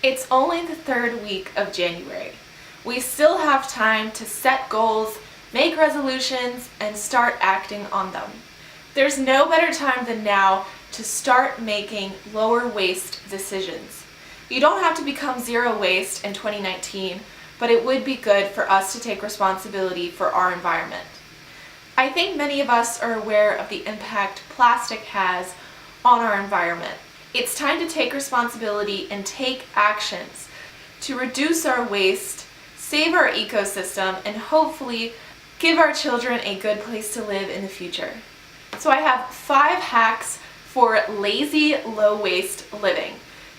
It's only the third week of January. We still have time to set goals, make resolutions, and start acting on them. There's no better time than now to start making lower waste decisions. You don't have to become zero waste in 2019, but it would be good for us to take responsibility for our environment. I think many of us are aware of the impact plastic has on our environment. It's time to take responsibility and take actions to reduce our waste, save our ecosystem, and hopefully give our children a good place to live in the future. So I have 5 hacks for lazy, low-waste living.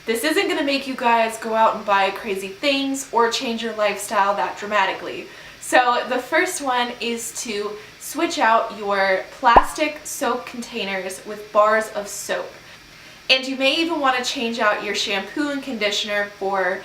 This isn't going to make you guys go out and buy crazy things or change your lifestyle that dramatically. So the first one is to switch out your plastic soap containers with bars of soap. And you may even want to change out your shampoo and conditioner for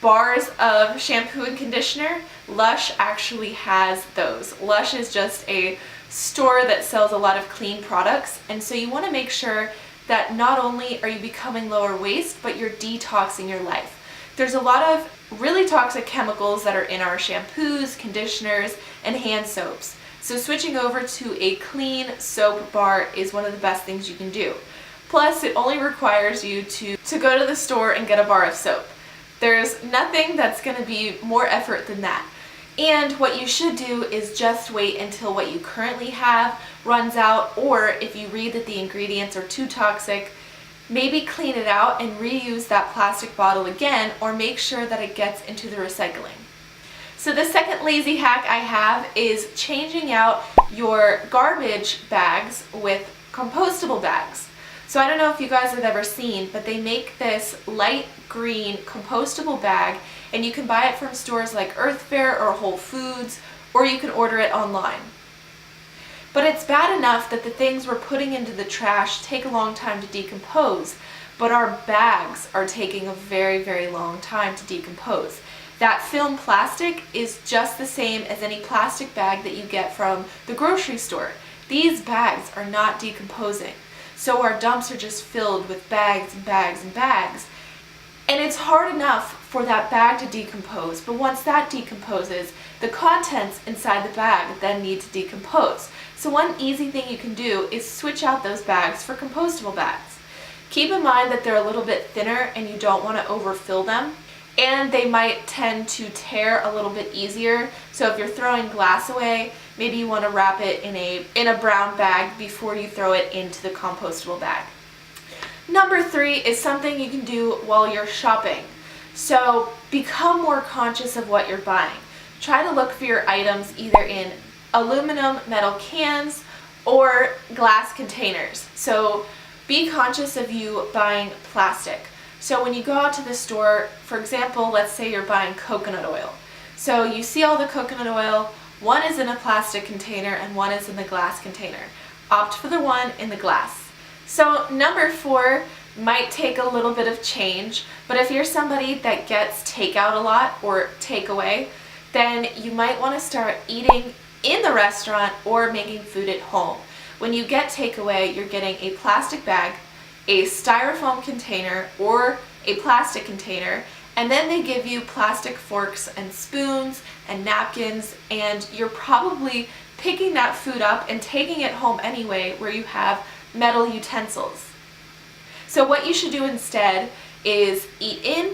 bars of shampoo and conditioner. Lush actually has those. Lush is just a store that sells a lot of clean products, and so you want to make sure that not only are you becoming lower waste, but you're detoxing your life. There's a lot of really toxic chemicals that are in our shampoos, conditioners, and hand soaps. So switching over to a clean soap bar is one of the best things you can do. Plus, it only requires you to go to the store and get a bar of soap. There's nothing that's going to be more effort than that. And what you should do is just wait until what you currently have runs out, or if you read that the ingredients are too toxic, maybe clean it out and reuse that plastic bottle again, or make sure that it gets into the recycling. So the second lazy hack I have is changing out your garbage bags with compostable bags. So I don't know if you guys have ever seen, but they make this light green compostable bag, and you can buy it from stores like Earth Fare or Whole Foods, or you can order it online. But it's bad enough that the things we're putting into the trash take a long time to decompose, but our bags are taking a very, very long time to decompose. That film plastic is just the same as any plastic bag that you get from the grocery store. These bags are not decomposing. So our dumps are just filled with bags and bags and bags. And it's hard enough for that bag to decompose, but once that decomposes, the contents inside the bag then need to decompose. So one easy thing you can do is switch out those bags for compostable bags. Keep in mind that they're a little bit thinner and you don't want to overfill them, and they might tend to tear a little bit easier. So if you're throwing glass away, maybe you want to wrap it in a brown bag before you throw it into the compostable bag. Number 3 is something you can do while you're shopping. So become more conscious of what you're buying. Try to look for your items either in aluminum metal cans or glass containers. So be conscious of you buying plastic. So when you go out to the store, for example, let's say you're buying coconut oil. So you see all the coconut oil, one is in a plastic container and one is in the glass container. Opt for the one in the glass. So number 4 might take a little bit of change, but if you're somebody that gets takeout a lot or takeaway, then you might want to start eating in the restaurant or making food at home. When you get takeaway, you're getting a plastic bag, a styrofoam container, or a plastic container, and then they give you plastic forks and spoons and napkins, and you're probably picking that food up and taking it home anyway, where you have metal utensils. So what you should do instead is eat in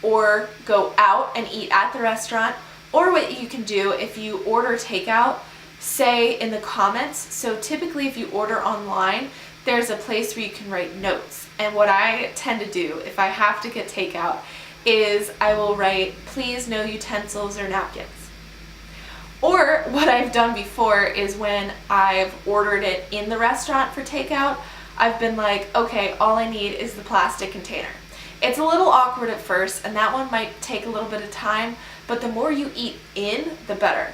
or go out and eat at the restaurant, or what you can do if you order takeout, say in the comments. So typically if you order online, there's a place where you can write notes, and what I tend to do if I have to get takeout is I will write, please no utensils or napkins. Or what I've done before is when I've ordered it in the restaurant for takeout, I've been like, okay, all I need is the plastic container. It's a little awkward at first, and that one might take a little bit of time, but the more you eat in, the better.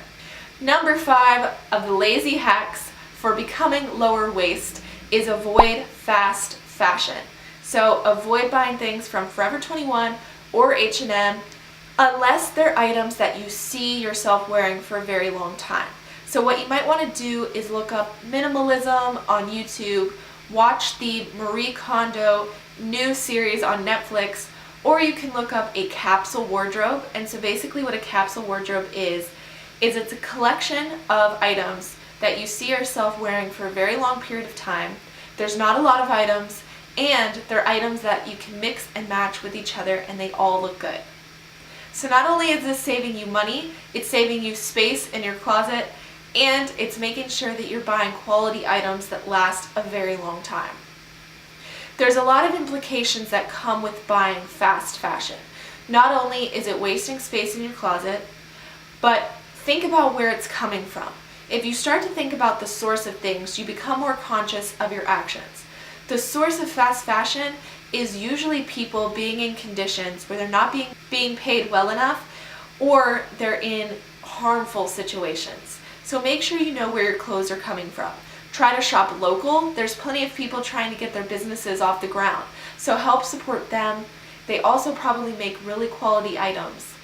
Number 5 of the lazy hacks for becoming lower waste is avoid fast fashion. So avoid buying things from Forever 21 or H&M unless they're items that you see yourself wearing for a very long time. So what you might want to do is look up minimalism on YouTube, watch the Marie Kondo new series on Netflix, Or you can look up a capsule wardrobe. And so basically what a capsule wardrobe is it's a collection of items that you see yourself wearing for a very long period of time. There's not a lot of items, and they're items that you can mix and match with each other and they all look good. So not only is this saving you money, it's saving you space in your closet, and it's making sure that you're buying quality items that last a very long time. There's a lot of implications that come with buying fast fashion. Not only is it wasting space in your closet, but think about where it's coming from. If you start to think about the source of things, you become more conscious of your actions. The source of fast fashion is usually people being in conditions where they're not being paid well enough, or they're in harmful situations. So make sure you know where your clothes are coming from. Try to shop local. There's plenty of people trying to get their businesses off the ground. So help support them. They also probably make really quality items.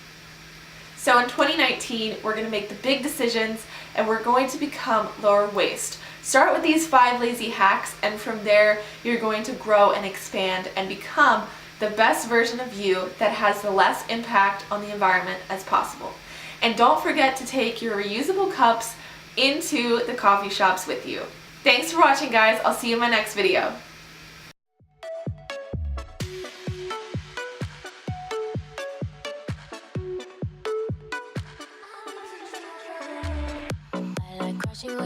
So in 2019, we're going to make the big decisions and we're going to become lower waste. Start with these 5 lazy hacks, and from there, you're going to grow and expand and become the best version of you that has the less impact on the environment as possible. And don't forget to take your reusable cups into the coffee shops with you. Thanks for watching, guys. I'll see you in my next video. Crashing